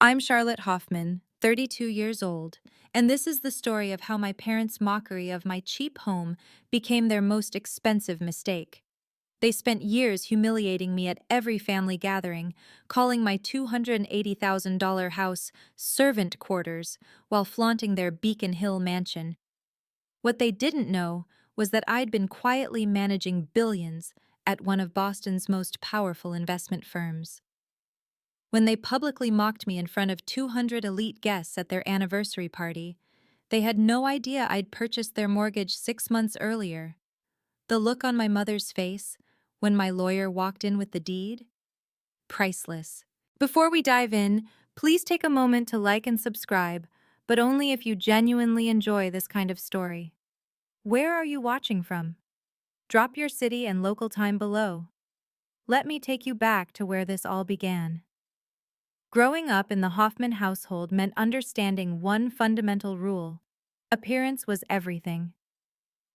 I'm Charlotte Hoffman, 32 years old, and this is the story of how my parents' mockery of my cheap home became their most expensive mistake. They spent years humiliating me at every family gathering, calling my $280,000 house servant quarters while flaunting their Beacon Hill mansion. What they didn't know was that I'd been quietly managing billions at one of Boston's most powerful investment firms. When they publicly mocked me in front of 200 elite guests at their anniversary party, they had no idea I'd purchased their mortgage 6 months earlier. The look on my mother's face when my lawyer walked in with the deed? Priceless. Before we dive in, please take a moment to like and subscribe, but only if you genuinely enjoy this kind of story. Where are you watching from? Drop your city and local time below. Let me take you back to where this all began. Growing up in the Hoffman household meant understanding one fundamental rule: appearance was everything.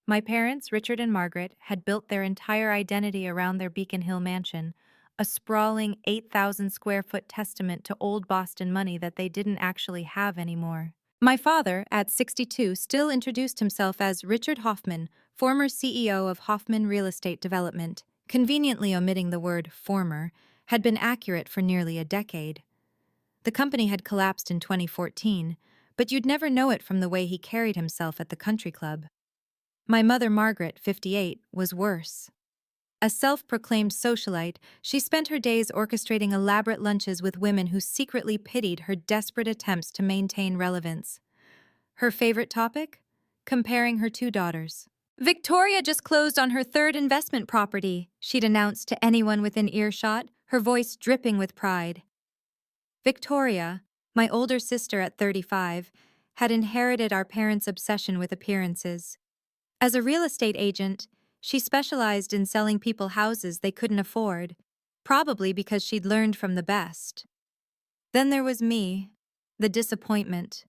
My parents, Richard and Margaret, had built their entire identity around their Beacon Hill mansion, a sprawling 8,000 square foot testament to old Boston money that they didn't actually have anymore. My father, at 62, still introduced himself as Richard Hoffman, former CEO of Hoffman Real Estate Development, conveniently omitting the word former, had been accurate for nearly a decade. The company had collapsed in 2014, but you'd never know it from the way he carried himself at the country club. My mother, Margaret, 58, was worse. A self-proclaimed socialite, she spent her days orchestrating elaborate lunches with women who secretly pitied her desperate attempts to maintain relevance. Her favorite topic? Comparing her two daughters. Victoria just closed on her third investment property, she'd announced to anyone within earshot, her voice dripping with pride. Victoria, my older sister at 35, had inherited our parents' obsession with appearances. As a real estate agent, she specialized in selling people houses they couldn't afford, probably because she'd learned from the best. Then there was me, the disappointment.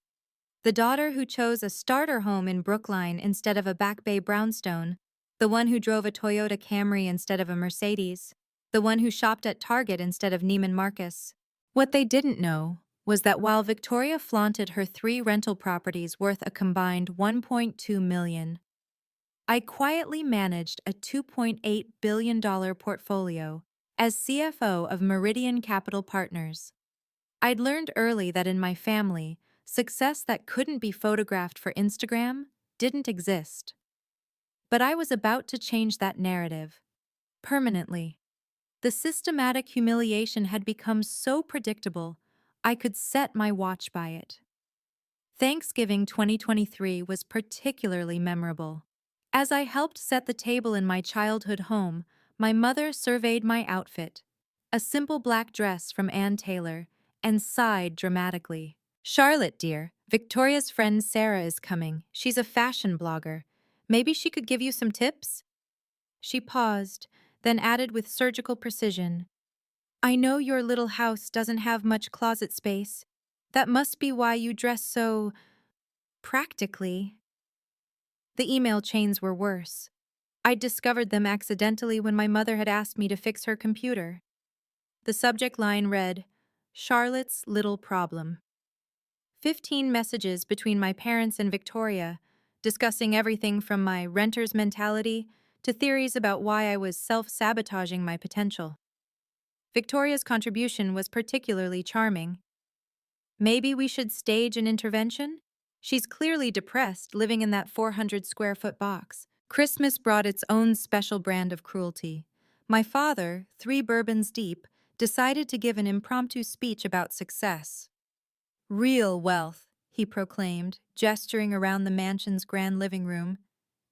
The daughter who chose a starter home in Brookline instead of a Back Bay brownstone, the one who drove a Toyota Camry instead of a Mercedes, the one who shopped at Target instead of Neiman Marcus. What they didn't know was that while Victoria flaunted her 3 rental properties worth a combined $1.2 million, I quietly managed a $2.8 billion portfolio as CFO of Meridian Capital Partners. I'd learned early that in my family, success that couldn't be photographed for Instagram didn't exist. But I was about to change that narrative. Permanently. The systematic humiliation had become so predictable, I could set my watch by it. Thanksgiving 2023 was particularly memorable. As I helped set the table in my childhood home, my mother surveyed my outfit, a simple black dress from Ann Taylor, and sighed dramatically. "Charlotte, dear, Victoria's friend Sarah is coming. She's a fashion blogger. Maybe she could give you some tips?" She paused, then added with surgical precision, "I know your little house doesn't have much closet space. That must be why you dress so practically." The email chains were worse. I'd discovered them accidentally when my mother had asked me to fix her computer. The subject line read, "Charlotte's Little Problem." 15 messages between my parents and Victoria, discussing everything from my renter's mentality to theories about why I was self-sabotaging my potential. Victoria's contribution was particularly charming. "Maybe we should stage an intervention? She's clearly depressed, living in that 400 square foot box." Christmas brought its own special brand of cruelty. My father, 3 bourbons deep, decided to give an impromptu speech about success. "Real wealth," he proclaimed, gesturing around the mansion's grand living room,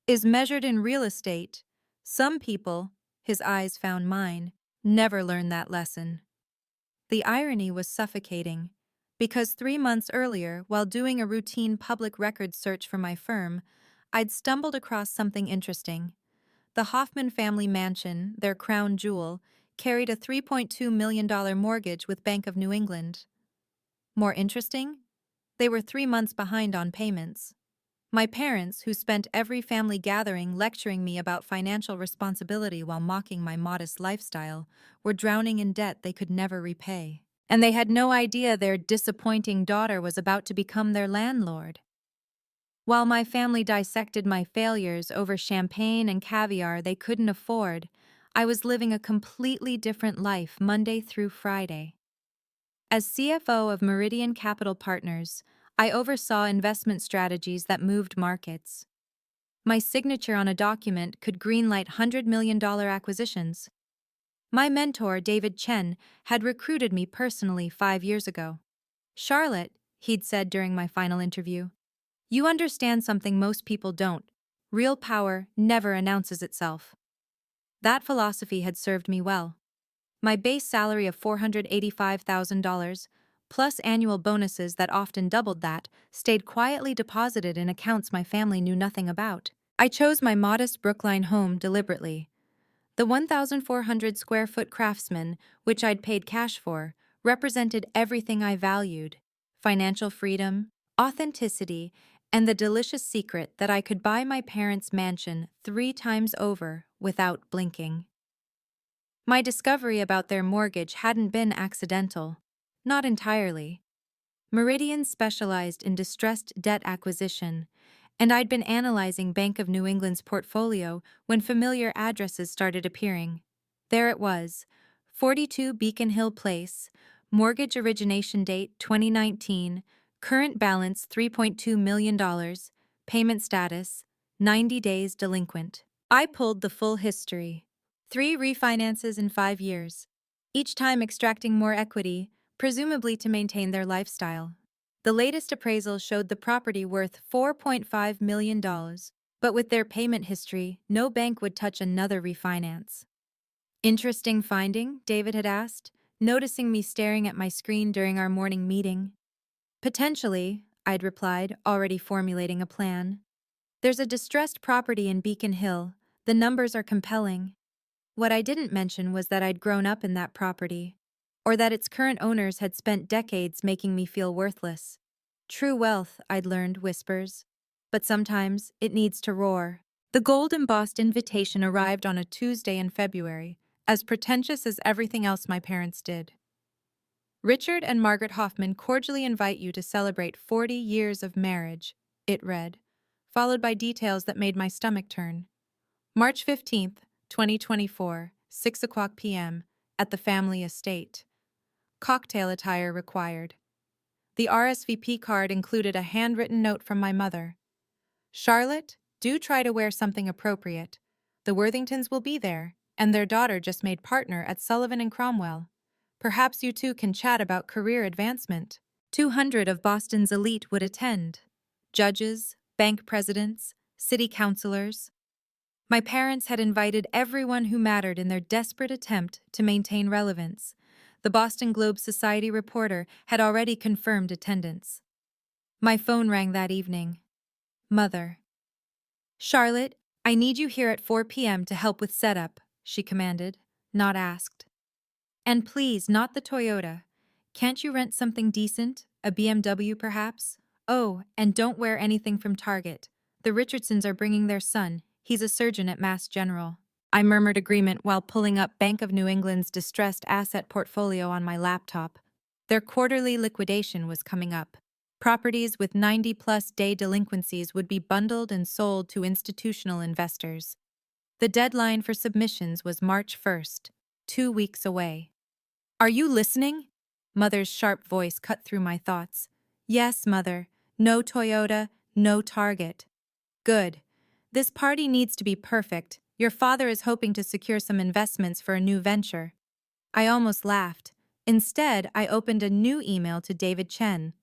"is measured in real estate. Some people," his eyes found mine, "never learn that lesson." The irony was suffocating, because 3 months earlier, while doing a routine public records search for my firm, I'd stumbled across something interesting. The Hoffman family mansion, their crown jewel, carried a $3.2 million mortgage with Bank of New England. More interesting? They were 3 months behind on payments. My parents, who spent every family gathering lecturing me about financial responsibility while mocking my modest lifestyle, were drowning in debt they could never repay. and they had no idea their disappointing daughter was about to become their landlord. While my family dissected my failures over champagne and caviar they couldn't afford, I was living a completely different life Monday through Friday. As CFO of Meridian Capital Partners, I oversaw investment strategies that moved markets. My signature on a document could greenlight $100 million acquisitions. My mentor, David Chen, had recruited me personally 5 years ago. "Charlotte," he'd said during my final interview, "you understand something most people don't. Real power never announces itself." That philosophy had served me well. My base salary of $485,000, plus annual bonuses that often doubled that, stayed quietly deposited in accounts my family knew nothing about. I chose my modest Brookline home deliberately. The 1,400 square foot Craftsman, which I'd paid cash for, represented everything I valued: financial freedom, authenticity, and the delicious secret that I could buy my parents' mansion 3 times over without blinking. My discovery about their mortgage hadn't been accidental. Not entirely. Meridian specialized in distressed debt acquisition, and I'd been analyzing Bank of New England's portfolio when familiar addresses started appearing. There it was, 42 Beacon Hill Place, mortgage origination date 2019, current balance $3.2 million, payment status 90 days delinquent. I pulled the full history. 3 refinances in 5 years, each time extracting more equity, presumably to maintain their lifestyle. The latest appraisal showed the property worth $4.5 million, but with their payment history, no bank would touch another refinance. "Interesting finding?" David had asked, noticing me staring at my screen during our morning meeting. "Potentially," I'd replied, already formulating a plan. "There's a distressed property in Beacon Hill. The numbers are compelling." What I didn't mention was that I'd grown up in that property, or that its current owners had spent decades making me feel worthless. True wealth, I'd learned, whispers. But sometimes it needs to roar. The gold-embossed invitation arrived on a Tuesday in February, as pretentious as everything else my parents did. "Richard and Margaret Hoffman cordially invite you to celebrate 40 years of marriage," it read, followed by details that made my stomach turn. "March 15th, 2024, 6 o'clock p.m., at the family estate. Cocktail attire required." The RSVP card included a handwritten note from my mother. "Charlotte, do try to wear something appropriate. The Worthingtons will be there, and their daughter just made partner at Sullivan and Cromwell. Perhaps you two can chat about career advancement." 200 of Boston's elite would attend. Judges, bank presidents, city councilors. My parents had invited everyone who mattered in their desperate attempt to maintain relevance. The Boston Globe Society reporter had already confirmed attendance. My phone rang that evening. Mother. "Charlotte, I need you here at 4 p.m. to help with setup," she commanded, not asked. "And please, not the Toyota. Can't you rent something decent? A BMW, perhaps? Oh, and don't wear anything from Target. The Richardsons are bringing their son. He's a surgeon at Mass General." I murmured agreement while pulling up Bank of New England's distressed asset portfolio on my laptop. Their quarterly liquidation was coming up. Properties with 90-plus day delinquencies would be bundled and sold to institutional investors. The deadline for submissions was March 1st, 2 weeks away. "Are you listening?" Mother's sharp voice cut through my thoughts. "Yes, Mother. No Toyota, no Target." "Good. This party needs to be perfect. Your father is hoping to secure some investments for a new venture." I almost laughed. Instead, I opened a new email to David Chen.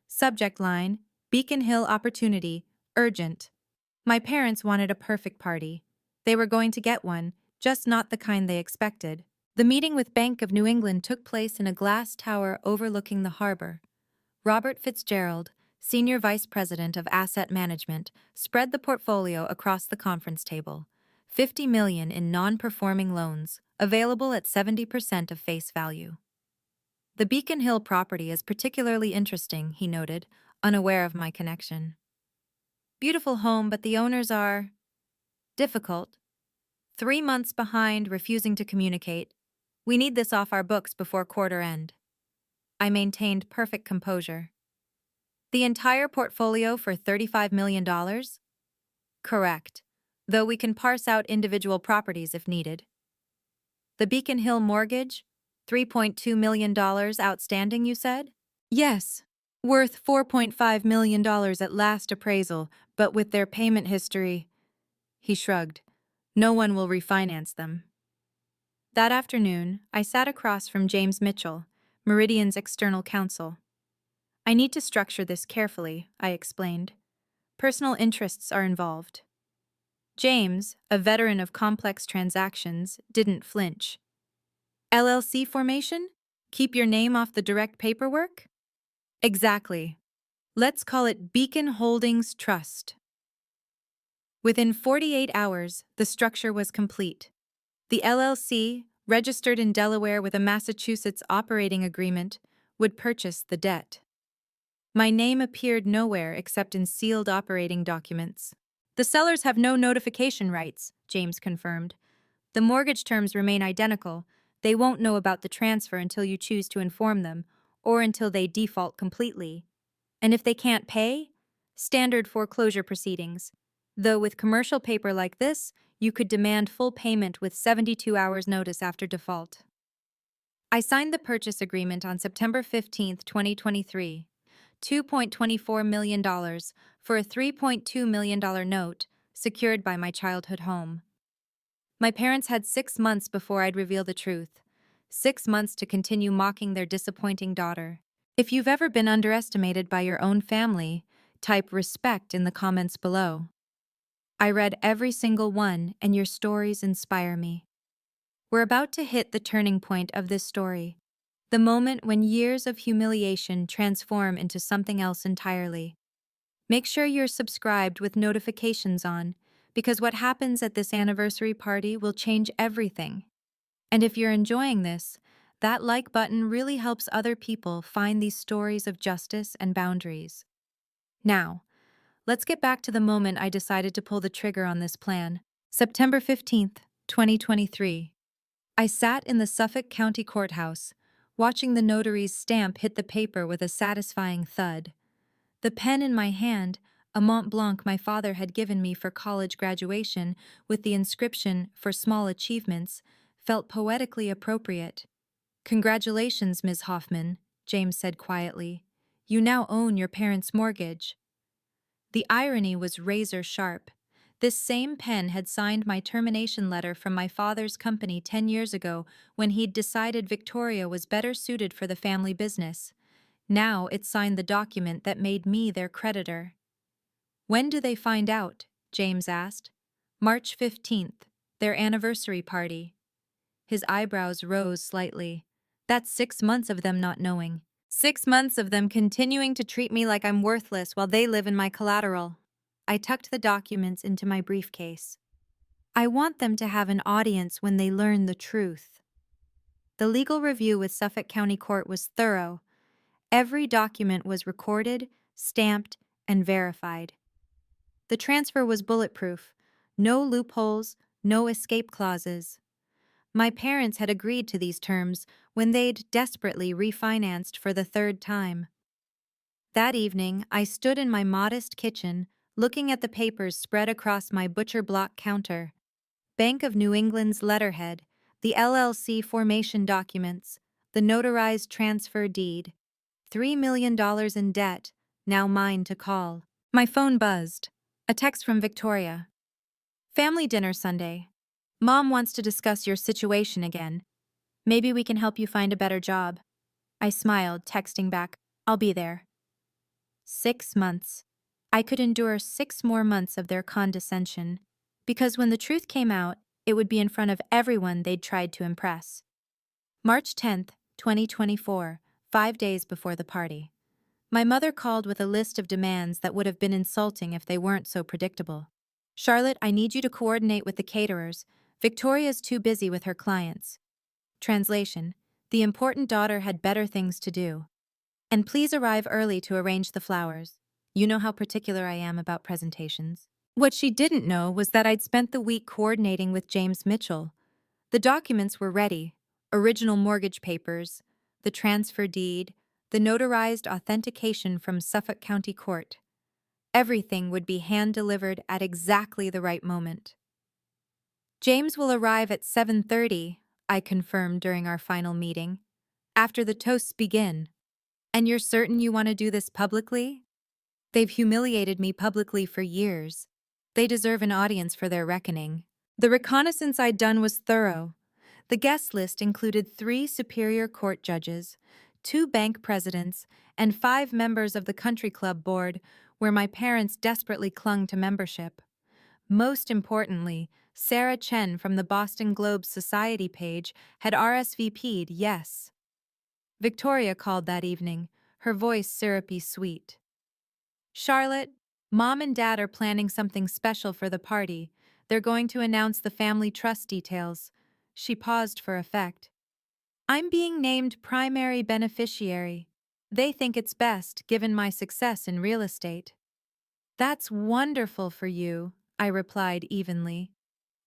Subject line: Beacon Hill Opportunity, Urgent. My parents wanted a perfect party. They were going to get one, just not the kind they expected. The meeting with Bank of New England took place in a glass tower overlooking the harbor. Robert Fitzgerald, Senior Vice President of Asset Management, spread the portfolio across the conference table. $50 million in non-performing loans, available at 70% of face value. "The Beacon Hill property is particularly interesting," he noted, unaware of my connection. "Beautiful home, but the owners are difficult. 3 months behind, refusing to communicate. We need this off our books before quarter end." I maintained perfect composure. The entire portfolio for $35 million? Correct, though we can parse out individual properties if needed. The Beacon Hill mortgage? $3.2 million outstanding, you said? Yes. Worth $4.5 million at last appraisal, but with their payment history. He shrugged. No one will refinance them. That afternoon, I sat across from James Mitchell, Meridian's external counsel. I need to structure this carefully, I explained. Personal interests are involved. James, a veteran of complex transactions, didn't flinch. LLC formation? Keep your name off the direct paperwork? Exactly. Let's call it Beacon Holdings Trust. Within 48 hours, the structure was complete. The LLC, registered in Delaware with a Massachusetts operating agreement, would purchase the debt. My name appeared nowhere except in sealed operating documents. The sellers have no notification rights, James confirmed. The mortgage terms remain identical. They won't know about the transfer until you choose to inform them, or until they default completely. And if they can't pay? Standard foreclosure proceedings. Though with commercial paper like this, you could demand full payment with 72 hours notice after default. I signed the purchase agreement on September 15, 2023. $2.24 million for a $3.2 million note secured by my childhood home. My parents had 6 months before I'd reveal the truth. 6 months to continue mocking their disappointing daughter. If you've ever been underestimated by your own family, type respect in the comments below. I read every single one, and your stories inspire me. We're about to hit the turning point of this story, the moment when years of humiliation transform into something else entirely. Make sure you're subscribed with notifications on, because what happens at this anniversary party will change everything. And if you're enjoying this, that like button really helps other people find these stories of justice and boundaries. Now, let's get back to the moment I decided to pull the trigger on this plan. September 15th, 2023. I sat in the Suffolk County Courthouse, watching the notary's stamp hit the paper with a satisfying thud. The pen in my hand, a Mont Blanc my father had given me for college graduation with the inscription "For Small Achievements," felt poetically appropriate. "Congratulations, Ms. Hoffman," James said quietly. "You now own your parents' mortgage." The irony was razor sharp. This same pen had signed my termination letter from my father's company 10 years ago when he'd decided Victoria was better suited for the family business. Now it signed the document that made me their creditor. "When do they find out?" James asked. "March 15th, their anniversary party." His eyebrows rose slightly. "That's 6 months of them not knowing. 6 months of them continuing to treat me like I'm worthless while they live in my collateral." I tucked the documents into my briefcase. "I want them to have an audience when they learn the truth." The legal review with Suffolk County Court was thorough. Every document was recorded, stamped, and verified. The transfer was bulletproof. No loopholes, no escape clauses. My parents had agreed to these terms when they'd desperately refinanced for the third time. That evening, I stood in my modest kitchen, looking at the papers spread across my butcher block counter. Bank of New England's letterhead, the LLC formation documents, the notarized transfer deed. $3 million in debt, now mine to call. My phone buzzed. A text from Victoria. "Family dinner Sunday. Mom wants to discuss your situation again. Maybe we can help you find a better job." I smiled, texting back, "I'll be there." 6 months. I could endure 6 more months of their condescension, because when the truth came out, it would be in front of everyone they'd tried to impress. March 10th, 2024, 5 days before the party. My mother called with a list of demands that would have been insulting if they weren't so predictable. "Charlotte, I need you to coordinate with the caterers. Victoria's too busy with her clients." Translation: The important daughter had better things to do. "And please arrive early to arrange the flowers. You know how particular I am about presentations." What she didn't know was that I'd spent the week coordinating with James Mitchell. The documents were ready: original mortgage papers, the transfer deed, the notarized authentication from Suffolk County Court. Everything would be hand-delivered at exactly the right moment. James will arrive at 7:30, I confirmed during our final meeting, after the toasts begin. And you're certain you want to do this publicly? They've humiliated me publicly for years. They deserve an audience for their reckoning. The reconnaissance I'd done was thorough. The guest list included 3 Superior Court judges, 2 bank presidents, and 5 members of the country club board, where my parents desperately clung to membership. Most importantly, Sarah Chen from the Boston Globe Society page had RSVP'd, yes. Victoria called that evening, her voice syrupy sweet. Charlotte, Mom and Dad are planning something special for the party. They're going to announce the family trust details. She paused for effect. I'm being named primary beneficiary. They think it's best, given my success in real estate. That's wonderful for you, I replied evenly.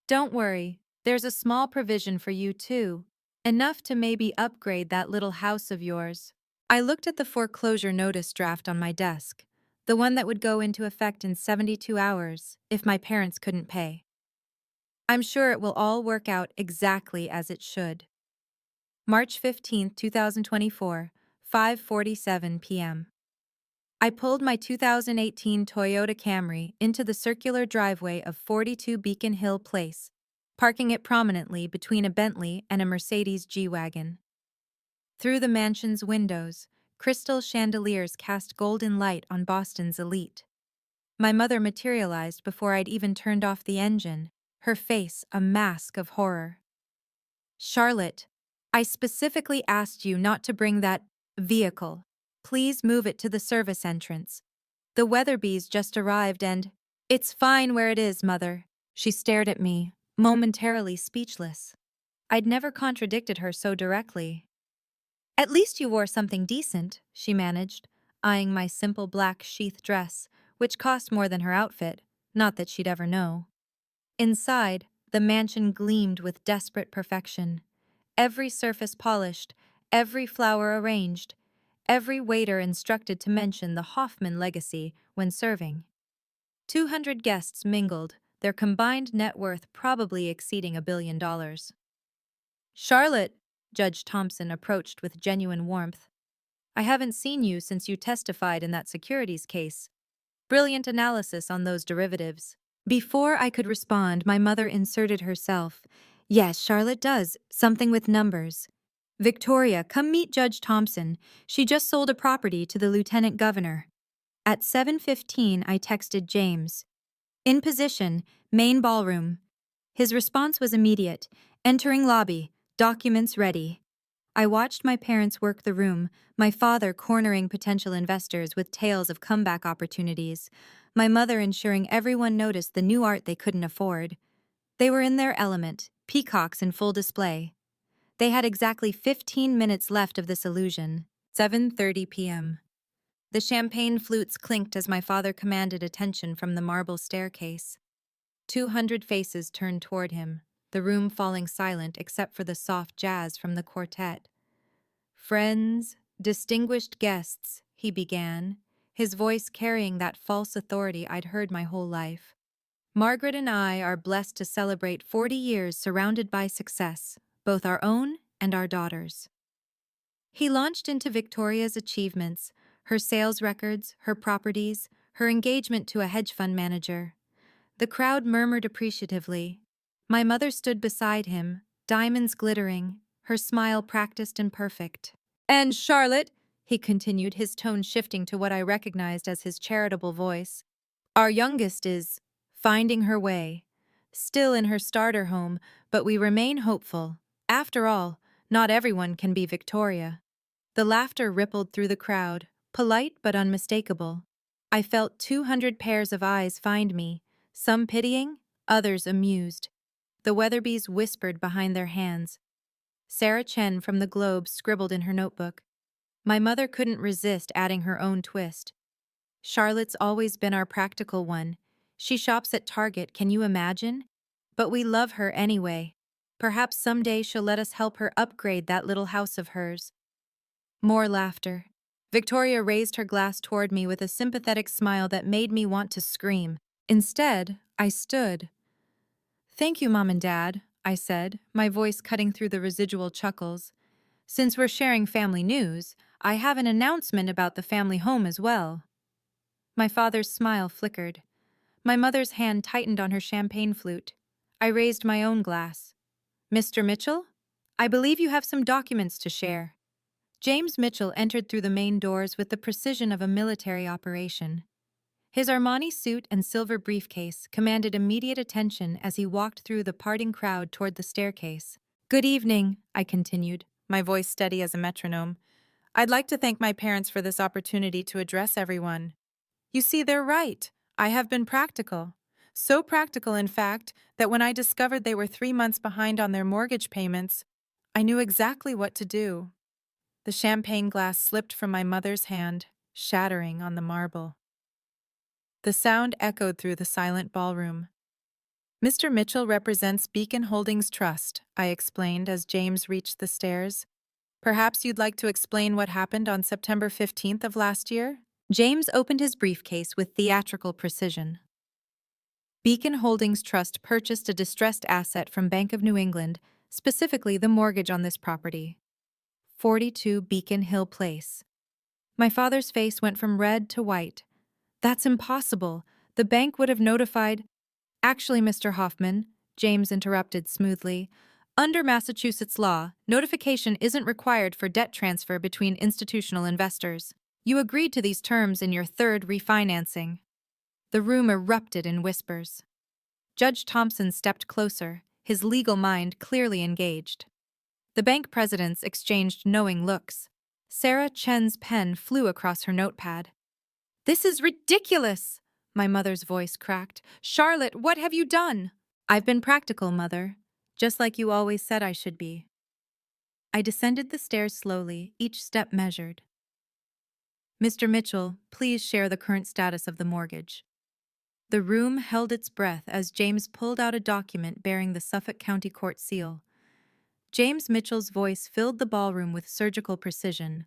Don't worry, there's a small provision for you too. Enough to maybe upgrade that little house of yours. I looked at the foreclosure notice draft on my desk, the one that would go into effect in 72 hours if my parents couldn't pay. I'm sure it will all work out exactly as it should. March 15, 2024, 5:47 p.m. I pulled my 2018 Toyota Camry into the circular driveway of 42 Beacon Hill Place, parking it prominently between a Bentley and a Mercedes G-Wagon. Through the mansion's windows, crystal chandeliers cast golden light on Boston's elite. My mother materialized before I'd even turned off the engine, her face a mask of horror. Charlotte, I specifically asked you not to bring that vehicle. Please move it to the service entrance. The Weatherbees just arrived and… It's fine where it is, Mother. She stared at me, momentarily speechless. I'd never contradicted her so directly. At least you wore something decent, she managed, eyeing my simple black sheath dress, which cost more than her outfit, not that she'd ever know. Inside, the mansion gleamed with desperate perfection. Every surface polished, every flower arranged, every waiter instructed to mention the Hoffman legacy when serving. 200 guests mingled, their combined net worth probably exceeding $1 billion. Charlotte, Judge Thompson approached with genuine warmth. I haven't seen you since you testified in that securities case. Brilliant analysis on those derivatives. Before I could respond, my mother inserted herself. Yes, Charlotte does. Something with numbers. Victoria, come meet Judge Thompson. She just sold a property to the lieutenant governor. At 7:15, I texted James. In position, main ballroom. His response was immediate. Entering lobby. Documents ready. I watched my parents work the room, my father cornering potential investors with tales of comeback opportunities, my mother ensuring everyone noticed the new art they couldn't afford. They were in their element, peacocks in full display. They had exactly 15 minutes left of this illusion. 7:30 p.m. The champagne flutes clinked as my father commanded attention from the marble staircase. 200 faces turned toward him, the room falling silent except for the soft jazz from the quartet. Friends, distinguished guests, he began, his voice carrying that false authority I'd heard my whole life. Margaret and I are blessed to celebrate 40 years surrounded by success, both our own and our daughters. He launched into Victoria's achievements, her sales records, her properties, her engagement to a hedge fund manager. The crowd murmured appreciatively. My mother stood beside him, diamonds glittering, her smile practiced and perfect. And Charlotte, he continued, his tone shifting to what I recognized as his charitable voice, our youngest is finding her way. Still in her starter home, but we remain hopeful. After all, not everyone can be Victoria. The laughter rippled through the crowd, polite but unmistakable. I felt 200 pairs of eyes find me, some pitying, others amused. The Weatherbees whispered behind their hands. Sarah Chen from the Globe scribbled in her notebook. My mother couldn't resist adding her own twist. Charlotte's always been our practical one. She shops at Target, can you imagine? But we love her anyway. Perhaps someday she'll let us help her upgrade that little house of hers. More laughter. Victoria raised her glass toward me with a sympathetic smile that made me want to scream. Instead, I stood. "Thank you, Mom and Dad," I said, my voice cutting through the residual chuckles. "Since we're sharing family news, I have an announcement about the family home as well." My father's smile flickered. My mother's hand tightened on her champagne flute. I raised my own glass. "Mr. Mitchell? I believe you have some documents to share." James Mitchell entered through the main doors with the precision of a military operation. His Armani suit and silver briefcase commanded immediate attention as he walked through the parting crowd toward the staircase. "Good evening," I continued, my voice steady as a metronome. "I'd like to thank my parents for this opportunity to address everyone. You see, they're right. I have been practical. So practical, in fact, that when I discovered they were 3 months behind on their mortgage payments, I knew exactly what to do." The champagne glass slipped from my mother's hand, shattering on the marble. The sound echoed through the silent ballroom. "Mr. Mitchell represents Beacon Holdings Trust," I explained as James reached the stairs. "Perhaps you'd like to explain what happened on September 15th of last year?" James opened his briefcase with theatrical precision. Beacon Holdings Trust purchased a distressed asset from Bank of New England, specifically the mortgage on this property. 42 Beacon Hill Place. My father's face went from red to white. "That's impossible. The bank would have notified—" "Actually, Mr. Hoffman," James interrupted smoothly, "under Massachusetts law, notification isn't required for debt transfer between institutional investors. You agreed to these terms in your third refinancing." The room erupted in whispers. Judge Thompson stepped closer, his legal mind clearly engaged. The bank presidents exchanged knowing looks. Sarah Chen's pen flew across her notepad. "This is ridiculous!" My mother's voice cracked. "Charlotte, what have you done?" "I've been practical, Mother, just like you always said I should be." I descended the stairs slowly, each step measured. "Mr. Mitchell, please share the current status of the mortgage." The room held its breath as James pulled out a document bearing the Suffolk County Court seal. James Mitchell's voice filled the ballroom with surgical precision.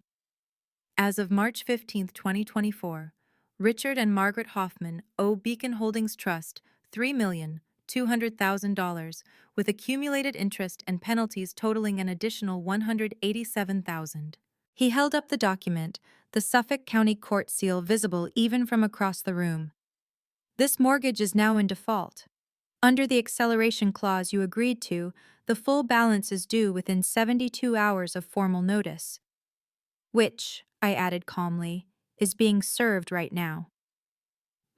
"As of March 15, 2024, Richard and Margaret Hoffman owe Beacon Holdings Trust $3,200,000, with accumulated interest and penalties totaling an additional $187,000. He held up the document, the Suffolk County Court seal visible even from across the room. "This mortgage is now in default. Under the acceleration clause you agreed to, the full balance is due within 72 hours of formal notice. Which," I added calmly, "is being served right now."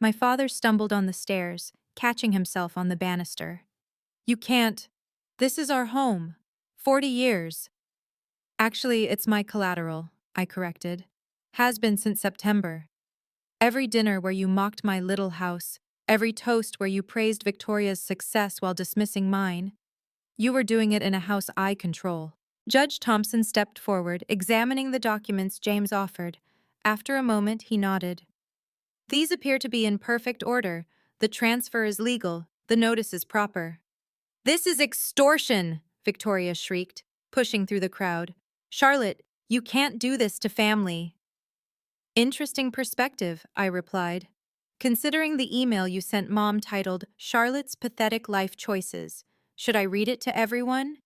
My father stumbled on the stairs, catching himself on the banister. "You can't. This is our home. 40 years. Actually, it's my collateral," I corrected. "Has been since September. Every dinner where you mocked my little house, every toast where you praised Victoria's success while dismissing mine, you were doing it in a house I control." Judge Thompson stepped forward, examining the documents James offered. After a moment, he nodded. "These appear to be in perfect order. The transfer is legal. The notice is proper." "This is extortion!" Victoria shrieked, pushing through the crowd. "Charlotte, you can't do this to family." "Interesting perspective," I replied. "Considering the email you sent Mom titled Charlotte's Pathetic Life Choices, should I read it to everyone?"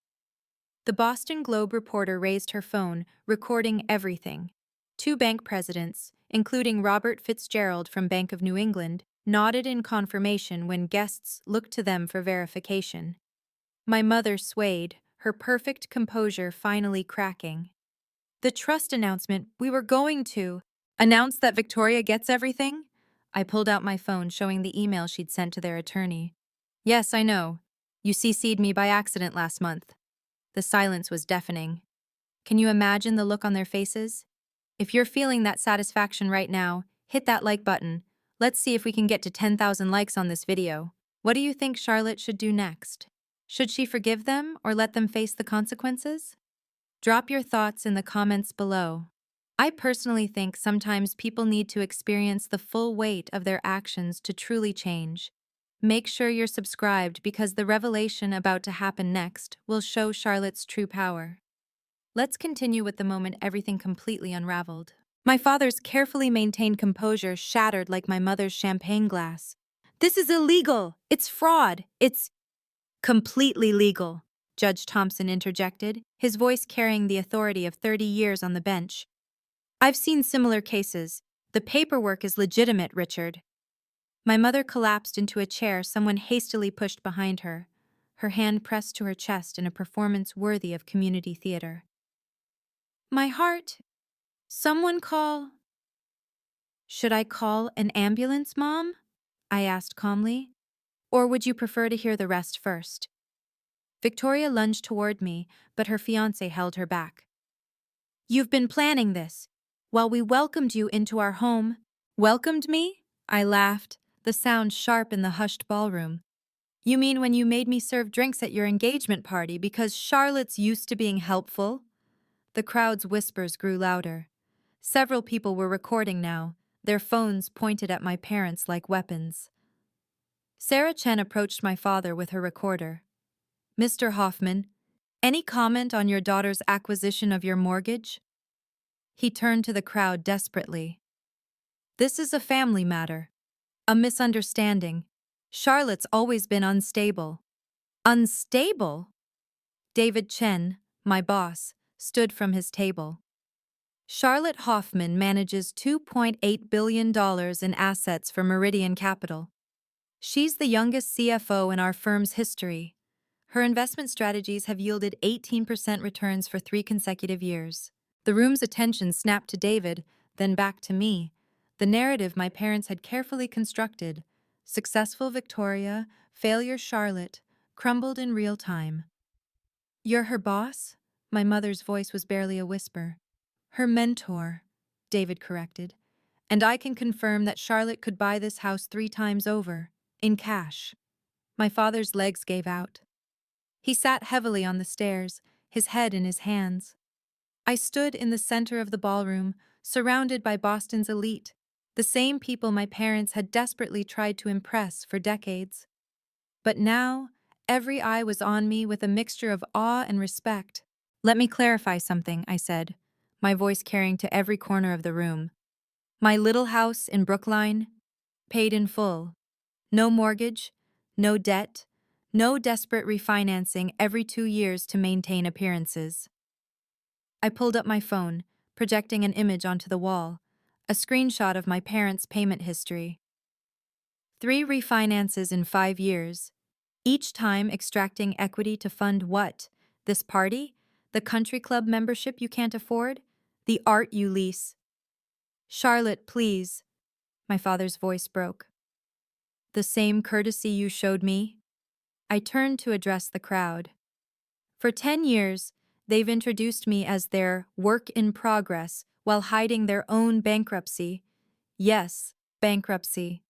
The Boston Globe reporter raised her phone, recording everything. Two bank presidents, including Robert Fitzgerald from Bank of New England, nodded in confirmation when guests looked to them for verification. My mother swayed, her perfect composure finally cracking. "The trust announcement, we were going to announce that Victoria gets everything?" I pulled out my phone, showing the email she'd sent to their attorney. "Yes, I know. You CC'd me by accident last month." The silence was deafening. Can you imagine the look on their faces? If you're feeling that satisfaction right now, hit that like button. Let's see if we can get to 10,000 likes on this video. What do you think Charlotte should do next? Should she forgive them or let them face the consequences? Drop your thoughts in the comments below. I personally think sometimes people need to experience the full weight of their actions to truly change. Make sure you're subscribed because the revelation about to happen next will show Charlotte's true power. Let's continue with the moment everything completely unraveled. My father's carefully maintained composure shattered like my mother's champagne glass. This is illegal! It's fraud! It's completely legal, Judge Thompson interjected, his voice carrying the authority of 30 years on the bench. I've seen similar cases. The paperwork is legitimate, Richard. My mother collapsed into a chair someone hastily pushed behind her hand pressed to her chest in a performance worthy of community theater. My heart. Someone call. Should I call an ambulance, Mom? I asked calmly. Or would you prefer to hear the rest first? Victoria lunged toward me, but her fiancé held her back. You've been planning this. While we welcomed you into our home. Welcomed me? I laughed, the sound sharp in the hushed ballroom. You mean when you made me serve drinks at your engagement party because Charlotte's used to being helpful? The crowd's whispers grew louder. Several people were recording now, their phones pointed at my parents like weapons. Sarah Chen approached my father with her recorder. Mr. Hoffman, any comment on your daughter's acquisition of your mortgage? He turned to the crowd desperately. This is a family matter. A misunderstanding. Charlotte's always been unstable. Unstable? David Chen, my boss, stood from his table. Charlotte Hoffman manages $2.8 billion in assets for Meridian Capital. She's the youngest CFO in our firm's history. Her investment strategies have yielded 18% returns for 3 consecutive years. The room's attention snapped to David, then back to me. The narrative my parents had carefully constructed. Successful Victoria, failure Charlotte, crumbled in real time. You're her boss? My mother's voice was barely a whisper. Her mentor, David corrected. And I can confirm that Charlotte could buy this house 3 times over, in cash. My father's legs gave out. He sat heavily on the stairs, his head in his hands. I stood in the center of the ballroom, surrounded by Boston's elite, the same people my parents had desperately tried to impress for decades. But now, every eye was on me with a mixture of awe and respect. Let me clarify something, I said, my voice carrying to every corner of the room. My little house in Brookline, paid in full. No mortgage, no debt, no desperate refinancing every 2 years to maintain appearances. I pulled up my phone, projecting an image onto the wall, a screenshot of my parents' payment history. 3 refinances in 5 years, each time extracting equity to fund what? This party? The country club membership you can't afford? The art you lease? Charlotte, please. My father's voice broke. The same courtesy you showed me? I turned to address the crowd. For 10 years, they've introduced me as their work in progress while hiding their own bankruptcy. Yes, bankruptcy.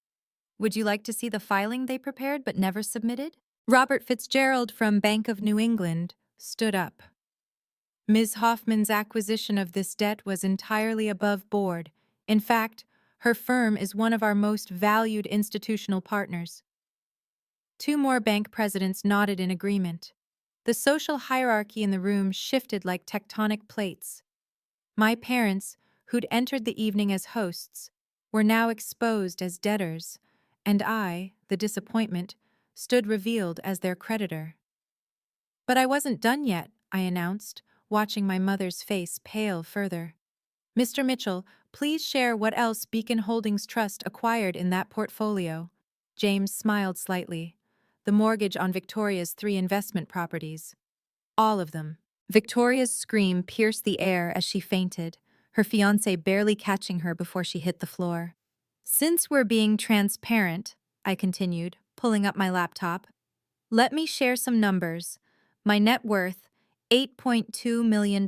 Would you like to see the filing they prepared but never submitted? Robert Fitzgerald from Bank of New England stood up. Ms. Hoffman's acquisition of this debt was entirely above board. In fact, her firm is one of our most valued institutional partners. 2 more bank presidents nodded in agreement. The social hierarchy in the room shifted like tectonic plates. My parents, who'd entered the evening as hosts, were now exposed as debtors, and I, the disappointment, stood revealed as their creditor. But I wasn't done yet, I announced, watching my mother's face pale further. Mr. Mitchell, please share what else Beacon Holdings Trust acquired in that portfolio. James smiled slightly. The mortgage on Victoria's 3 investment properties. All of them. Victoria's scream pierced the air as she fainted, her fiancé barely catching her before she hit the floor. Since we're being transparent, I continued, pulling up my laptop, let me share some numbers. My net worth, $8.2 million.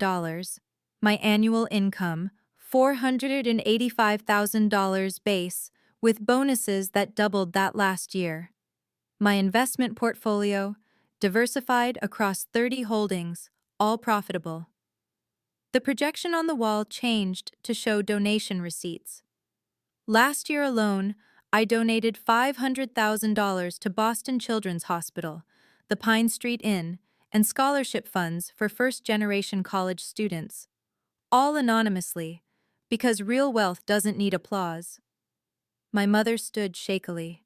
My annual income, $485,000 base, with bonuses that doubled that last year. My investment portfolio, diversified across 30 holdings, all profitable. The projection on the wall changed to show donation receipts. Last year alone, I donated $500,000 to Boston Children's Hospital, the Pine Street Inn, and scholarship funds for first-generation college students. All anonymously, Because real wealth doesn't need applause. My mother stood shakily.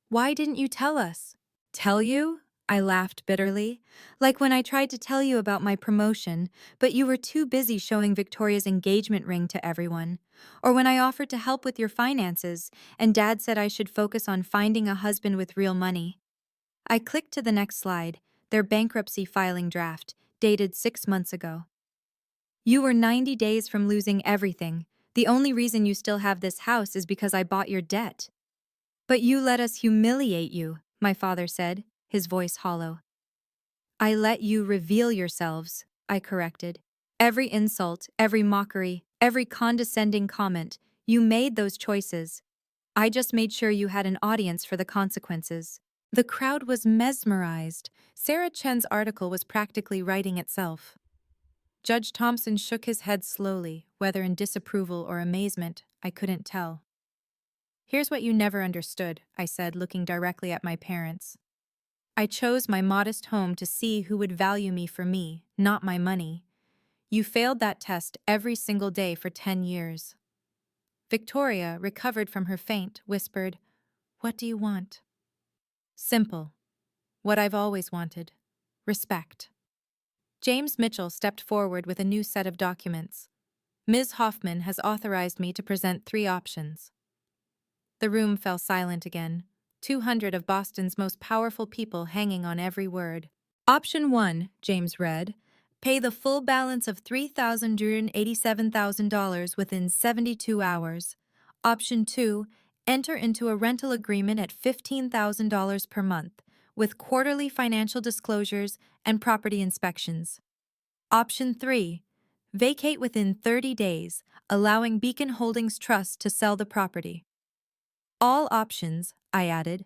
Why didn't you tell us? Tell you? I laughed bitterly. Like when I tried to tell you about my promotion, but you were too busy showing Victoria's engagement ring to everyone. Or when I offered to help with your finances, and Dad said I should focus on finding a husband with real money. I clicked to the next slide, their bankruptcy filing draft, dated 6 months ago. You were 90 days from losing everything. The only reason you still have this house is because I bought your debt. But you let us humiliate you, my father said, his voice hollow. I let you reveal yourselves, I corrected. Every insult, every mockery, every condescending comment, you made those choices. I just made sure you had an audience for the consequences. The crowd was mesmerized. Sarah Chen's article was practically writing itself. Judge Thompson shook his head slowly, whether in disapproval or amazement, I couldn't tell. Here's what you never understood, I said, looking directly at my parents. I chose my modest home to see who would value me for me, not my money. You failed that test every single day for 10 years. Victoria, recovered from her faint, whispered, What do you want? Simple. What I've always wanted. Respect. James Mitchell stepped forward with a new set of documents. Ms. Hoffman has authorized me to present 3 options. The room fell silent again, 200 of Boston's most powerful people hanging on every word. Option 1, James read, pay the full balance of $387,000 within 72 hours. Option 2, enter into a rental agreement at $15,000 per month, with quarterly financial disclosures and property inspections. Option 3, vacate within 30 days, allowing Beacon Holdings Trust to sell the property. All options, I added,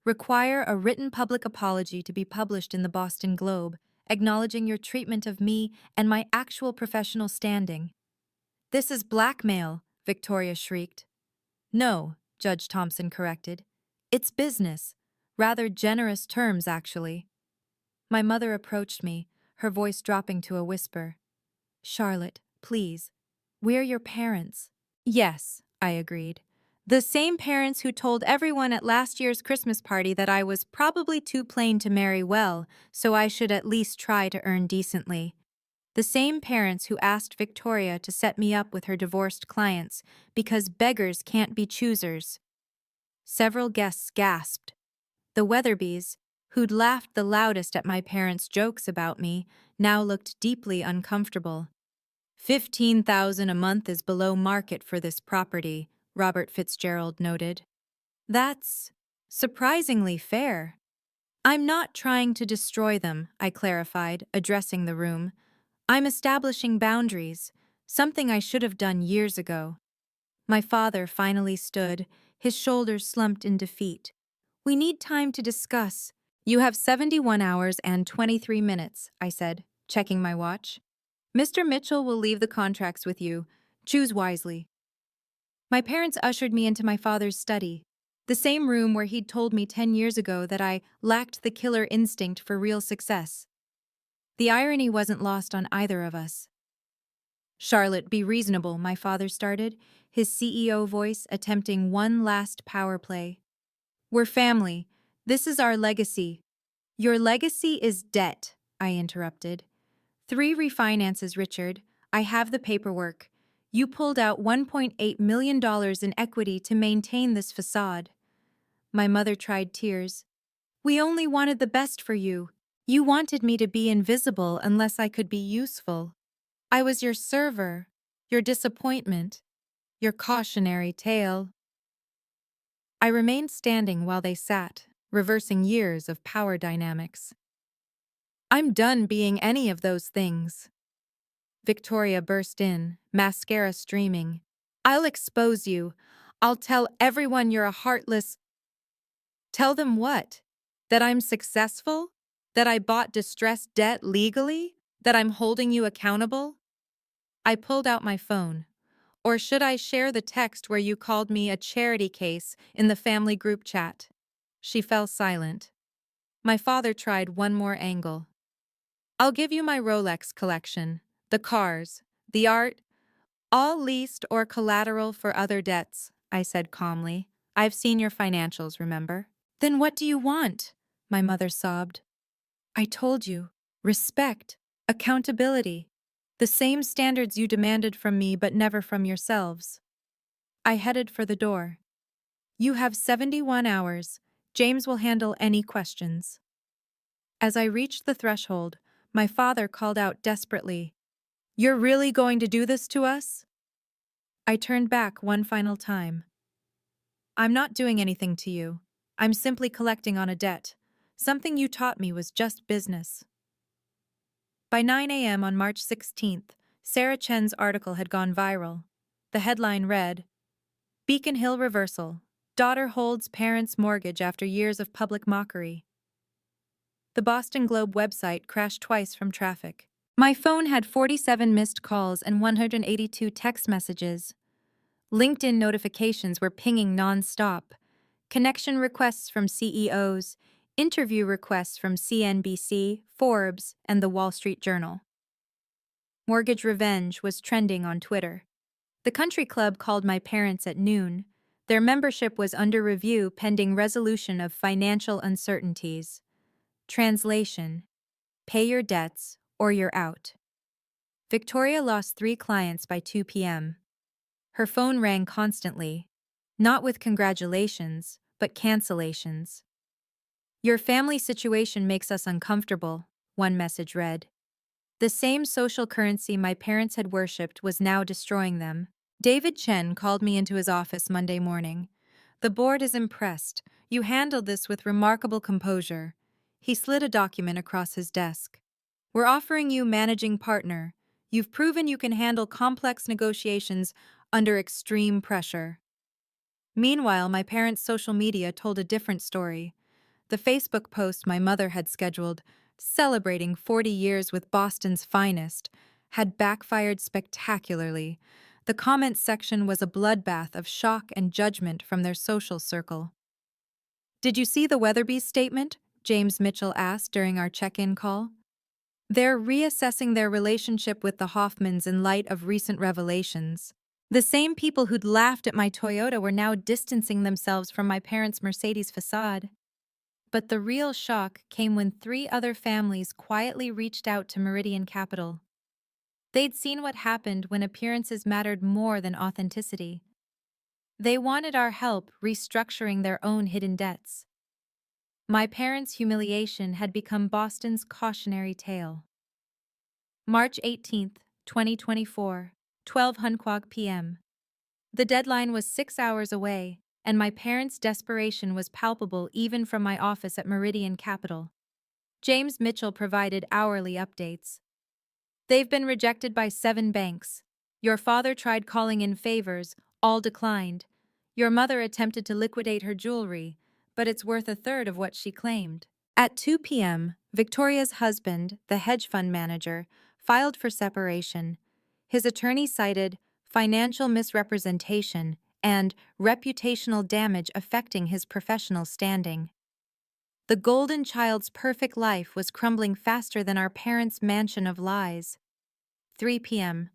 require a written public apology to be published in the Boston Globe, acknowledging your treatment of me and my actual professional standing. This is blackmail, Victoria shrieked. No, Judge Thompson corrected. It's business. Rather generous terms, actually. My mother approached me, her voice dropping to a whisper. Charlotte, please. We're your parents. Yes, I agreed. The same parents who told everyone at last year's Christmas party that I was probably too plain to marry well, so I should at least try to earn decently. The same parents who asked Victoria to set me up with her divorced clients because beggars can't be choosers. Several guests gasped. The Weatherbys, who'd laughed the loudest at my parents' jokes about me, now looked deeply uncomfortable. $15,000 a month is below market for this property, Robert Fitzgerald noted. That's surprisingly fair. I'm not trying to destroy them, I clarified, addressing the room. I'm establishing boundaries, something I should have done years ago. My father finally stood, his shoulders slumped in defeat. We need time to discuss. You have 71 hours and 23 minutes, I said, checking my watch. Mr. Mitchell will leave the contracts with you. Choose wisely. My parents ushered me into my father's study, the same room where he'd told me 10 years ago that I lacked the killer instinct for real success. The irony wasn't lost on either of us. Charlotte, be reasonable, my father started, his CEO voice attempting one last power play. We're family. This is our legacy. Your legacy is debt, I interrupted. 3 refinances, Richard. I have the paperwork. You pulled out $1.8 million in equity to maintain this facade. My mother tried tears. We only wanted the best for you. You wanted me to be invisible unless I could be useful. I was your server, your disappointment, your cautionary tale. I remained standing while they sat, reversing years of power dynamics. I'm done being any of those things. Victoria burst in, mascara streaming. I'll expose you. I'll tell everyone you're a heartless... Tell them what? That I'm successful? That I bought distressed debt legally? That I'm holding you accountable? I pulled out my phone. Or should I share the text where you called me a charity case in the family group chat? She fell silent. My father tried one more angle. I'll give you my Rolex collection, the cars, the art. All leased or collateral for other debts, I said calmly. I've seen your financials, remember? Then what do you want? My mother sobbed. I told you. Respect. Accountability. The same standards you demanded from me but never from yourselves. I headed for the door. You have 71 hours. James will handle any questions. As I reached the threshold, my father called out desperately, You're really going to do this to us? I turned back one final time. I'm not doing anything to you. I'm simply collecting on a debt. Something you taught me was just business. By 9 a.m. on March 16th, Sarah Chen's article had gone viral. The headline read, Beacon Hill Reversal. Daughter holds parents' mortgage after years of public mockery. The Boston Globe website crashed twice from traffic. My phone had 47 missed calls and 182 text messages. LinkedIn notifications were pinging non-stop. Connection requests from CEOs, interview requests from CNBC, Forbes, and the Wall Street Journal. Mortgage revenge was trending on Twitter. The country club called my parents at noon. Their membership was under review pending resolution of financial uncertainties. Translation: pay your debts or you're out. Victoria lost 3 clients by 2 p.m. Her phone rang constantly, not with congratulations, but cancellations. Your family situation makes us uncomfortable, one message read. The same social currency my parents had worshipped was now destroying them. David Chen called me into his office Monday morning. The board is impressed. You handled this with remarkable composure. He slid a document across his desk. We're offering you managing partner. You've proven you can handle complex negotiations under extreme pressure. Meanwhile, my parents' social media told a different story. The Facebook post my mother had scheduled, celebrating 40 years with Boston's finest, had backfired spectacularly. The comments section was a bloodbath of shock and judgment from their social circle. Did you see the Weatherby's statement? James Mitchell asked during our check-in call. They're reassessing their relationship with the Hoffmans in light of recent revelations. The same people who'd laughed at my Toyota were now distancing themselves from my parents' Mercedes facade. But the real shock came when 3 other families quietly reached out to Meridian Capital. They'd seen what happened when appearances mattered more than authenticity. They wanted our help restructuring their own hidden debts. My parents' humiliation had become Boston's cautionary tale. March 18, 2024, 12 Hunquag p.m. The deadline was 6 hours away, and my parents' desperation was palpable even from my office at Meridian Capital. James Mitchell provided hourly updates. They've been rejected by 7 banks. Your father tried calling in favors, all declined. Your mother attempted to liquidate her jewelry, but it's worth a third of what she claimed. At 2 p.m., Victoria's husband, the hedge fund manager, filed for separation. His attorney cited financial misrepresentation and reputational damage affecting his professional standing. The golden child's perfect life was crumbling faster than our parents' mansion of lies. 3 p.m.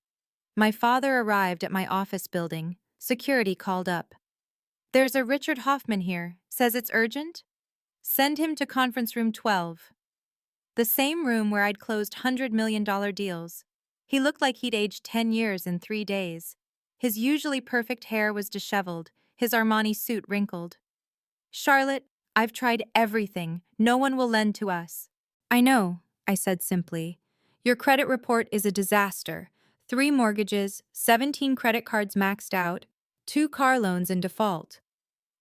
My father arrived at my office building. Security called up. There's a Richard Hoffman here. Says it's urgent? Send him to conference room 12. The same room where I'd closed $100 million deals. He looked like he'd aged 10 years in 3 days. His usually perfect hair was disheveled, his Armani suit wrinkled. Charlotte, I've tried everything. No one will lend to us. I know, I said simply. Your credit report is a disaster. 3 mortgages, 17 credit cards maxed out, 2 car loans in default.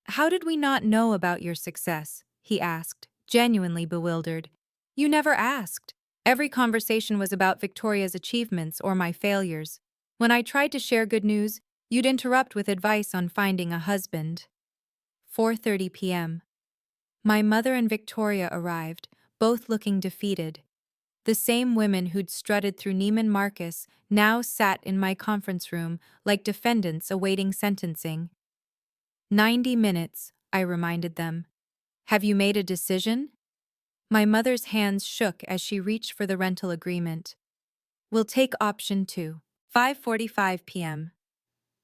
How did we not know about your success? He asked, genuinely bewildered. You never asked. Every conversation was about Victoria's achievements or my failures. When I tried to share good news, you'd interrupt with advice on finding a husband. 4:30 p.m. My mother and Victoria arrived, both looking defeated. The same women who'd strutted through Neiman Marcus now sat in my conference room like defendants awaiting sentencing. 90 minutes, I reminded them. Have you made a decision? My mother's hands shook as she reached for the rental agreement. We'll take option 2. 5:45 p.m.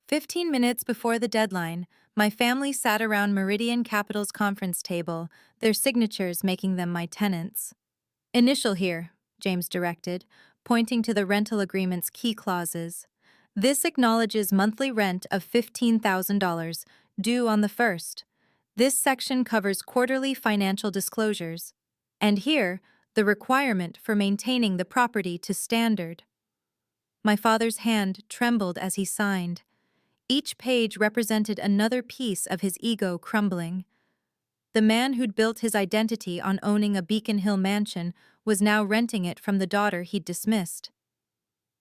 15 minutes before the deadline, my family sat around Meridian Capital's conference table, their signatures making them my tenants. Initial here, James directed, pointing to the rental agreement's key clauses. This acknowledges monthly rent of $15,000, due on the 1st. This section covers quarterly financial disclosures. And here, the requirement for maintaining the property to standard. My father's hand trembled as he signed. Each page represented another piece of his ego crumbling. The man who'd built his identity on owning a Beacon Hill mansion was now renting it from the daughter he'd dismissed.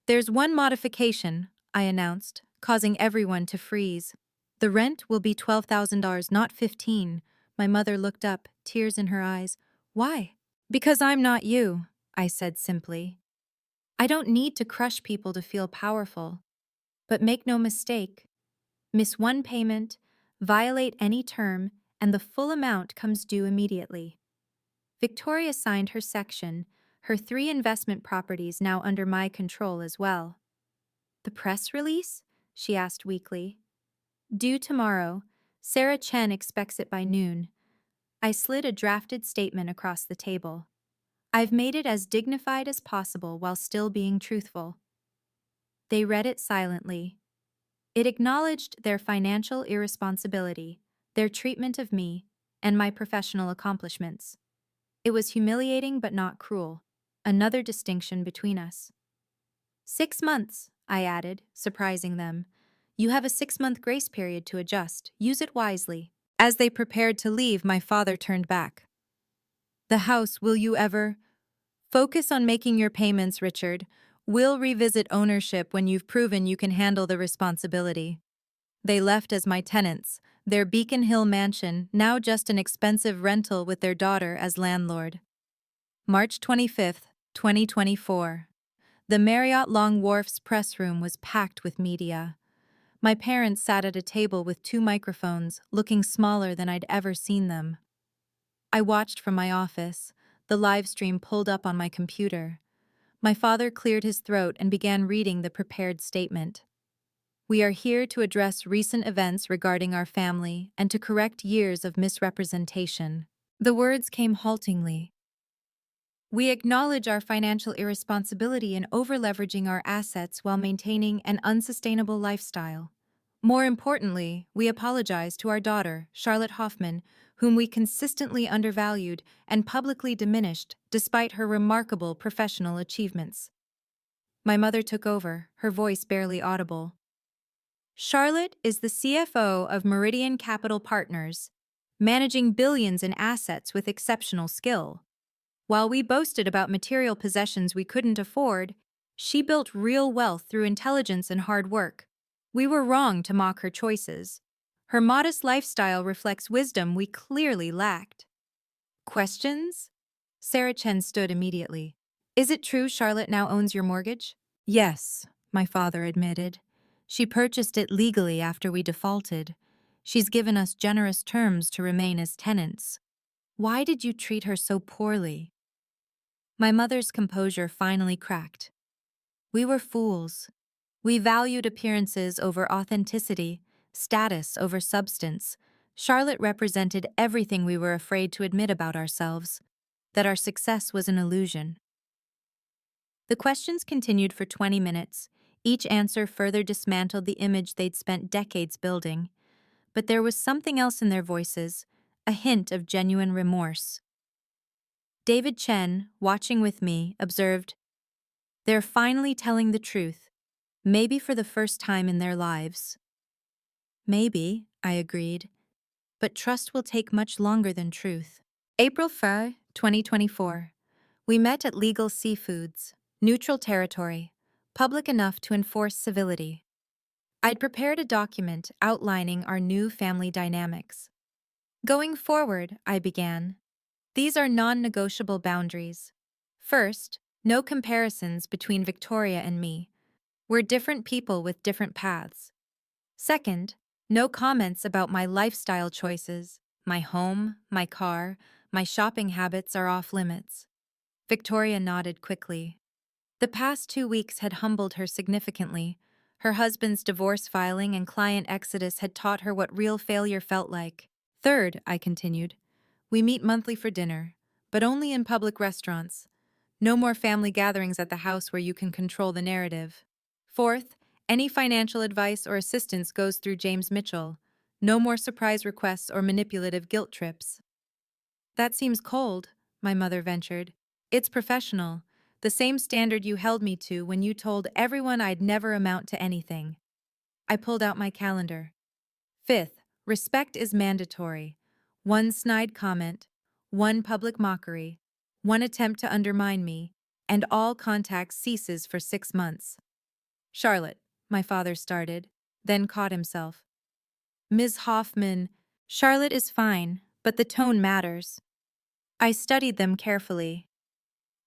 "There's one modification," I announced, causing everyone to freeze. "The rent will be $12,000, not 15. My mother looked up, tears in her eyes. "Why?" "Because I'm not you," I said simply. "I don't need to crush people to feel powerful. But make no mistake, miss one payment, violate any term, and the full amount comes due immediately." Victoria signed her section, her 3 investment properties now under my control as well. "The press release?" she asked weakly. "Due tomorrow. Sarah Chen expects it by noon." I slid a drafted statement across the table. "I've made it as dignified as possible while still being truthful." They read it silently. It acknowledged their financial irresponsibility, their treatment of me, and my professional accomplishments. It was humiliating but not cruel, another distinction between us. 6 months, I added, surprising them. "You have a 6-month grace period to adjust. Use it wisely." As they prepared to leave, my father turned back. "The house, will you ever—" "Focus on making your payments, Richard. We'll revisit ownership when you've proven you can handle the responsibility." They left as my tenants, their Beacon Hill mansion now just an expensive rental with their daughter as landlord. March 25th, 2024. The Marriott Long Wharf's press room was packed with media. My parents sat at a table with 2 microphones, looking smaller than I'd ever seen them. I watched from my office, the live stream pulled up on my computer. My father cleared his throat and began reading the prepared statement. "We are here to address recent events regarding our family and to correct years of misrepresentation." The words came haltingly. "We acknowledge our financial irresponsibility in over-leveraging our assets while maintaining an unsustainable lifestyle. More importantly, we apologize to our daughter, Charlotte Hoffman, whom we consistently undervalued and publicly diminished despite her remarkable professional achievements." My mother took over, her voice barely audible. "Charlotte is the CFO of Meridian Capital Partners, managing billions in assets with exceptional skill. While we boasted about material possessions we couldn't afford, she built real wealth through intelligence and hard work. We were wrong to mock her choices. Her modest lifestyle reflects wisdom we clearly lacked." "Questions?" Sarah Chen stood immediately. "Is it true Charlotte now owns your mortgage?" "Yes," my father admitted. "She purchased it legally after we defaulted. She's given us generous terms to remain as tenants." "Why did you treat her so poorly?" My mother's composure finally cracked. "We were fools. We valued appearances over authenticity, status over substance. Charlotte represented everything we were afraid to admit about ourselves, that our success was an illusion." The questions continued for 20 minutes. Each answer further dismantled the image they'd spent decades building. But there was something else in their voices, a hint of genuine remorse. David Chen, watching with me, observed, "They're finally telling the truth, maybe for the first time in their lives." "Maybe," I agreed, "but trust will take much longer than truth." April 1, 2024. We met at Legal Seafoods, neutral territory, public enough to enforce civility. I'd prepared a document outlining our new family dynamics. "Going forward," I began, "these are non-negotiable boundaries. First, no comparisons between Victoria and me. We're different people with different paths. Second, no comments about my lifestyle choices. My home, my car, my shopping habits are off limits." Victoria nodded quickly. The past 2 weeks had humbled her significantly. Her husband's divorce filing and client exodus had taught her what real failure felt like. Third, I continued, we meet monthly for dinner, but only in public restaurants. No more family gatherings at the house where you can control the narrative. Fourth, any financial advice or assistance goes through James Mitchell. No more surprise requests or manipulative guilt trips. That seems cold, my mother ventured. It's professional. The same standard you held me to when you told everyone I'd never amount to anything. I pulled out my calendar. Fifth, respect is mandatory. One snide comment, one public mockery, one attempt to undermine me, and all contact ceases for 6 months. Charlotte, my father started, then caught himself. Ms. Hoffman, Charlotte is fine, but the tone matters. I studied them carefully.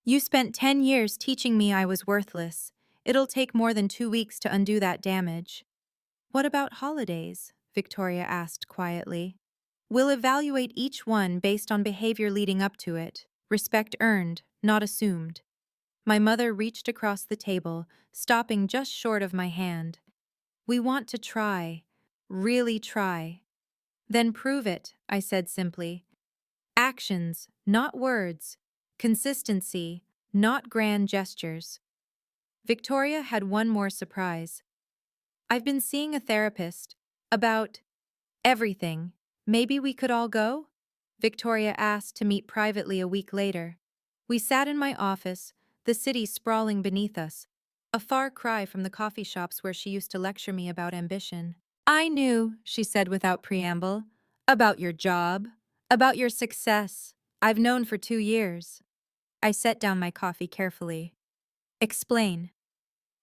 You spent 10 years teaching me I was worthless. It'll take more than 2 weeks to undo that damage. What about holidays? Victoria asked quietly. We'll evaluate each one based on behavior leading up to it. Respect earned, not assumed. My mother reached across the table, stopping just short of my hand. We want to try. Really try. Then prove it, I said simply. Actions, not words. Consistency, not grand gestures. Victoria had one more surprise. I've been seeing a therapist about everything. Maybe we could all go? Victoria asked to meet privately a week later. We sat in my office, the city sprawling beneath us, a far cry from the coffee shops where she used to lecture me about ambition. I knew, she said without preamble, about your job, about your success. I've known for 2 years. I set down my coffee carefully. Explain.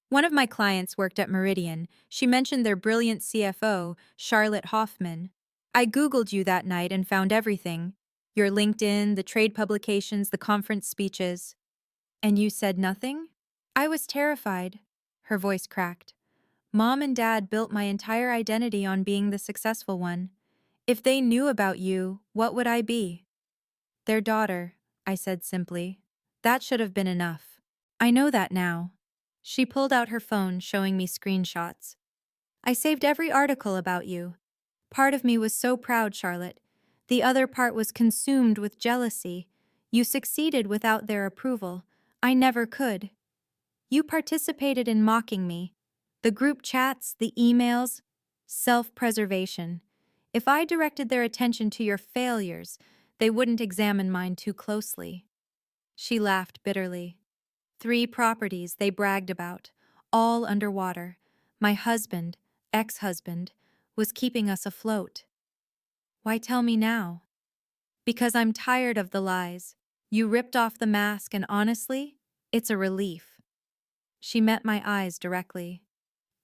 One of my clients worked at Meridian. She mentioned their brilliant CFO, Charlotte Hoffman. I Googled you that night and found everything. Your LinkedIn, the trade publications, the conference speeches. And you said nothing? I was terrified. Her voice cracked. Mom and Dad built my entire identity on being the successful one. If they knew about you, what would I be? Their daughter, I said simply. That should have been enough. I know that now. She pulled out her phone, showing me screenshots. I saved every article about you. Part of me was so proud, Charlotte. The other part was consumed with jealousy. You succeeded without their approval. I never could. You participated in mocking me. The group chats, the emails, self-preservation. If I directed their attention to your failures, they wouldn't examine mine too closely. She laughed bitterly. 3 properties they bragged about, all underwater. My husband, ex-husband, was keeping us afloat. Why tell me now? Because I'm tired of the lies. You ripped off the mask and honestly, it's a relief. She met my eyes directly.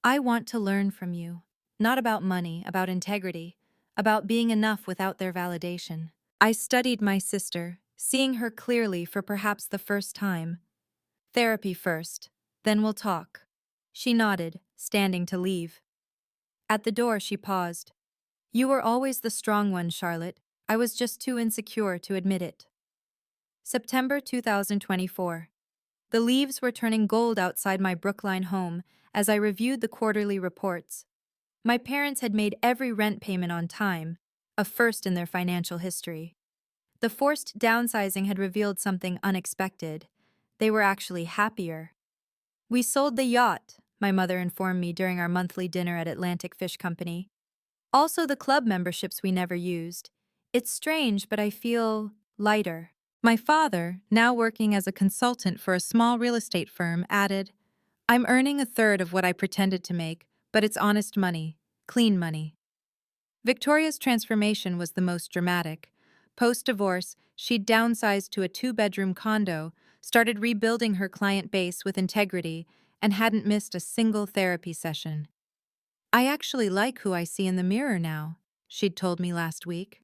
I want to learn from you. Not about money, about integrity, about being enough without their validation. I studied my sister, seeing her clearly for perhaps the first time. Therapy first, then we'll talk. She nodded, standing to leave. At the door, she paused. You were always the strong one, Charlotte. I was just too insecure to admit it. September 2024. The leaves were turning gold outside my Brookline home as I reviewed the quarterly reports. My parents had made every rent payment on time, a first in their financial history. The forced downsizing had revealed something unexpected. They were actually happier. We sold the yacht, my mother informed me during our monthly dinner at Atlantic Fish Company. Also the club memberships we never used. It's strange, but I feel lighter. My father, now working as a consultant for a small real estate firm, added, I'm earning a third of what I pretended to make, but it's honest money, clean money. Victoria's transformation was the most dramatic. Post-divorce, she'd downsized to a 2-bedroom condo, started rebuilding her client base with integrity, and hadn't missed a single therapy session. I actually like who I see in the mirror now, she'd told me last week.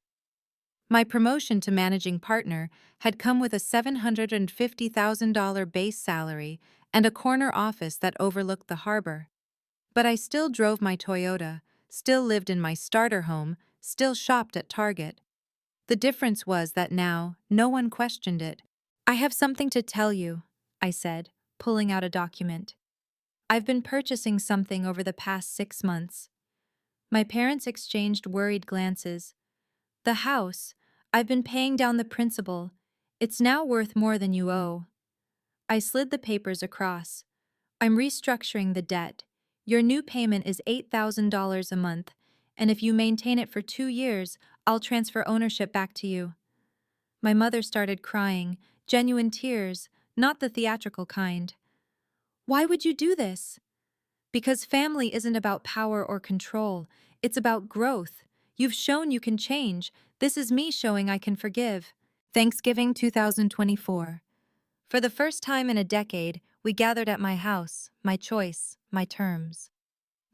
My promotion to managing partner had come with a $750,000 base salary and a corner office that overlooked the harbor. But I still drove my Toyota, still lived in my starter home, still shopped at Target. The difference was that now, no one questioned it. I have something to tell you, I said, pulling out a document. I've been purchasing something over the past 6 months. My parents exchanged worried glances. The house. I've been paying down the principal. It's now worth more than you owe. I slid the papers across. I'm restructuring the debt. Your new payment is $8,000 a month, and if you maintain it for 2 years, I'll transfer ownership back to you. My mother started crying, genuine tears, not the theatrical kind. Why would you do this? Because family isn't about power or control, it's about growth. You've shown you can change. This is me showing I can forgive. Thanksgiving 2024. For the first time in a decade, we gathered at my house, my choice, my terms.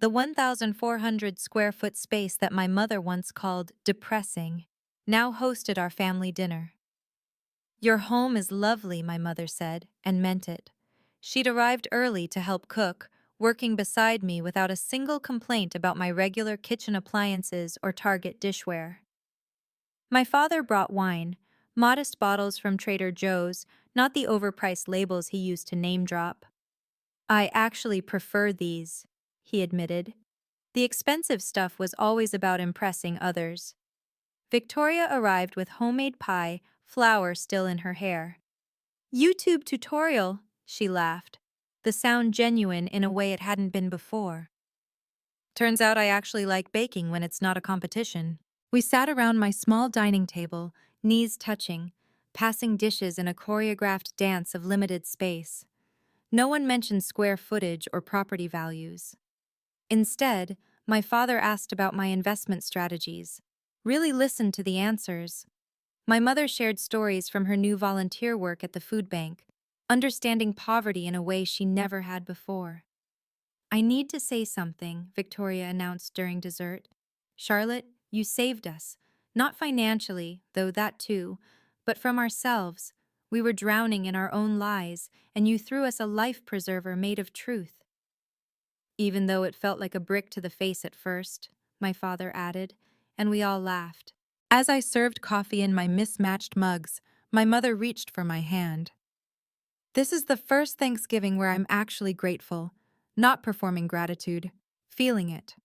The 1,400 square foot space that my mother once called depressing now hosted our family dinner. Your home is lovely, my mother said, and meant it. She'd arrived early to help cook, working beside me without a single complaint about my regular kitchen appliances or Target dishware. My father brought wine, modest bottles from Trader Joe's, not the overpriced labels he used to name drop. I actually prefer these, he admitted. The expensive stuff was always about impressing others. Victoria arrived with homemade pie, flour still in her hair. YouTube tutorial, she laughed, the sound genuine in a way it hadn't been before. Turns out I actually like baking when it's not a competition. We sat around my small dining table, knees touching, passing dishes in a choreographed dance of limited space. No one mentioned square footage or property values. Instead, my father asked about my investment strategies. Really listened to the answers. My mother shared stories from her new volunteer work at the food bank, understanding poverty in a way she never had before. I need to say something, Victoria announced during dessert. Charlotte, you saved us. Not financially, though that too, but from ourselves. We were drowning in our own lies, and you threw us a life preserver made of truth. Even though it felt like a brick to the face at first, my father added, and we all laughed. As I served coffee in my mismatched mugs, my mother reached for my hand. This is the first Thanksgiving where I'm actually grateful, not performing gratitude, feeling it.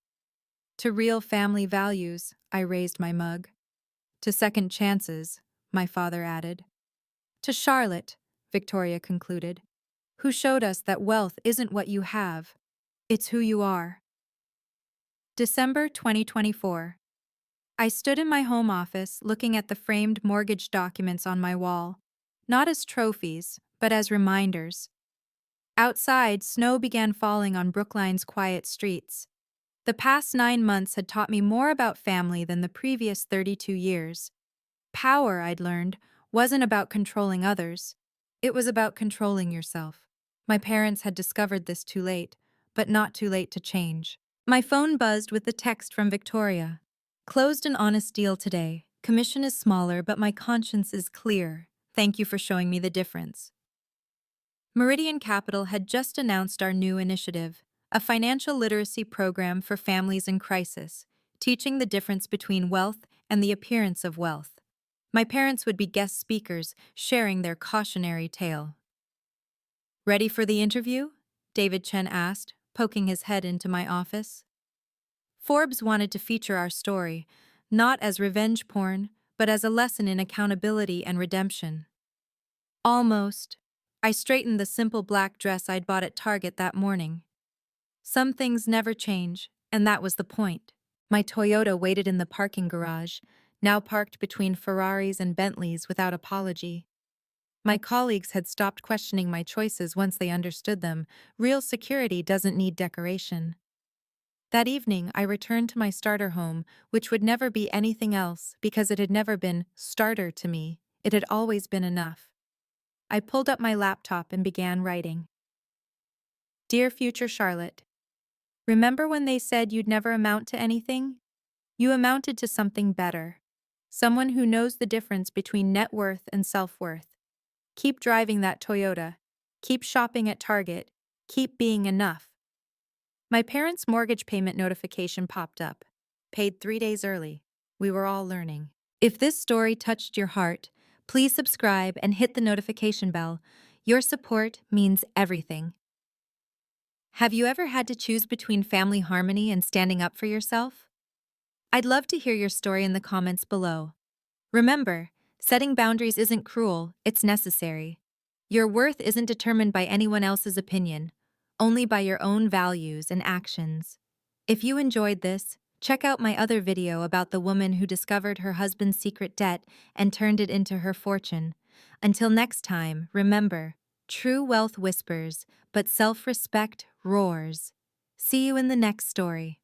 To real family values, I raised my mug. To second chances, my father added. To Charlotte, Victoria concluded, who showed us that wealth isn't what you have, it's who you are. December 2024. I stood in my home office looking at the framed mortgage documents on my wall, not as trophies, but as reminders. Outside, snow began falling on Brookline's quiet streets. The past 9 months had taught me more about family than the previous 32 years. Power, I'd learned, wasn't about controlling others. It was about controlling yourself. My parents had discovered this too late, but not too late to change. My phone buzzed with the text from Victoria. Closed an honest deal today. Commission is smaller, but my conscience is clear. Thank you for showing me the difference. Meridian Capital had just announced our new initiative, a financial literacy program for families in crisis, teaching the difference between wealth and the appearance of wealth. My parents would be guest speakers, sharing their cautionary tale. Ready for the interview? David Chen asked, poking his head into my office. Forbes wanted to feature our story, not as revenge porn, but as a lesson in accountability and redemption. Almost. I straightened the simple black dress I'd bought at Target that morning. Some things never change, and that was the point. My Toyota waited in the parking garage, now parked between Ferraris and Bentleys without apology. My colleagues had stopped questioning my choices once they understood them. Real security doesn't need decoration. That evening, I returned to my starter home, which would never be anything else because it had never been starter to me. It had always been enough. I pulled up my laptop and began writing. Dear future Charlotte, remember when they said you'd never amount to anything? You amounted to something better. Someone who knows the difference between net worth and self-worth. Keep driving that Toyota. Keep shopping at Target. Keep being enough. My parents' mortgage payment notification popped up. Paid 3 days early. We were all learning. If this story touched your heart, please subscribe and hit the notification bell. Your support means everything. Have you ever had to choose between family harmony and standing up for yourself? I'd love to hear your story in the comments below. Remember, setting boundaries isn't cruel, it's necessary. Your worth isn't determined by anyone else's opinion, only by your own values and actions. If you enjoyed this, check out my other video about the woman who discovered her husband's secret debt and turned it into her fortune. Until next time, remember, true wealth whispers, but self-respect roars. See you in the next story.